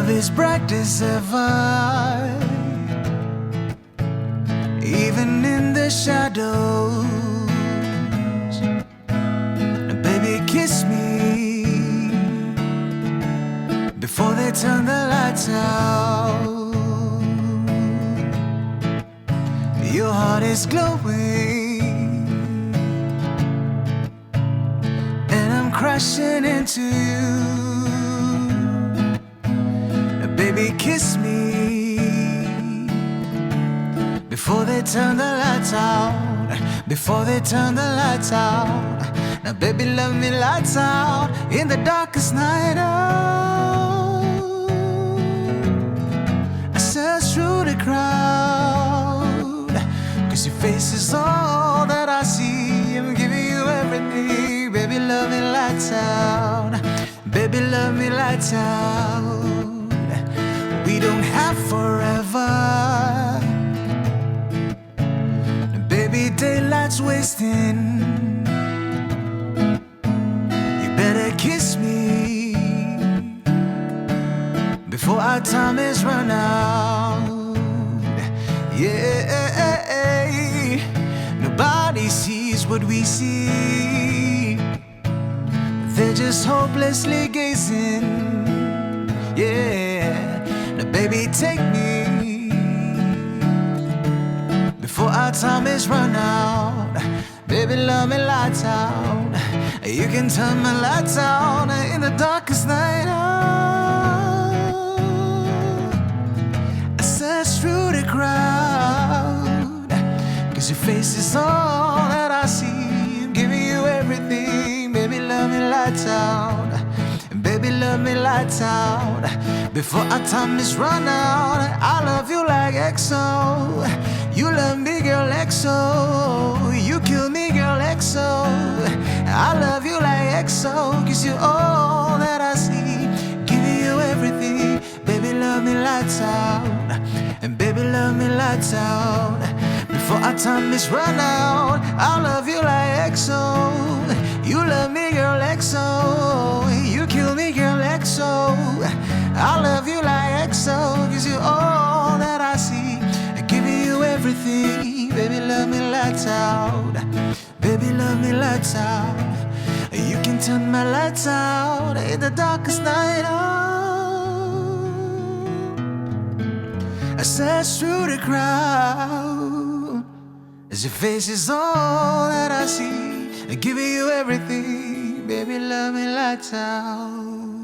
love is bright as ever, even in the shadows. Now, baby, kiss me before they turn the lights out. Your heart is glowing, and I'm crashing into you. Now, baby, kiss me before they turn the lights out. Before they turn the lights out. Now, baby, love me lights out in the darkest night out. I search through the crowd, 'cause your face is all that I see. I'm giving you everything. Baby, love me lights out. Baby, love me lights out. We don't have forever. Baby, daylight's wasting. You better kiss me before our time is run out. Yeah, nobody sees what we see. They're just hopelessly gazing. Yeah, now baby, take me before our time is run out. Baby, love me lights out. You can turn my lights out in the darkest night out. I search through the crowd, 'cause your face is all that I see. I'm giving you everything. Baby, love me lights out. Baby, love me lights out. Before our time is run out. I love you like EXO. You love me, girl, EXO. You kill me, girl, EXO. I love you like EXO, 'cause you're all that I see. Giving you everything. Baby, love me lights out. And baby, love me lights out. Before our time is run out. I love you like EXO. You love me, girl, EXO. You kill me, girl, EXO. I love you like EXO, 'cause you're all that I see. Giving you everything. Baby, love me lights out. Baby, love me lights out. You can turn my lights out in the darkest night out. I search through the crowd, as your face is all that I see. Giving you everything. Baby, love me lights out.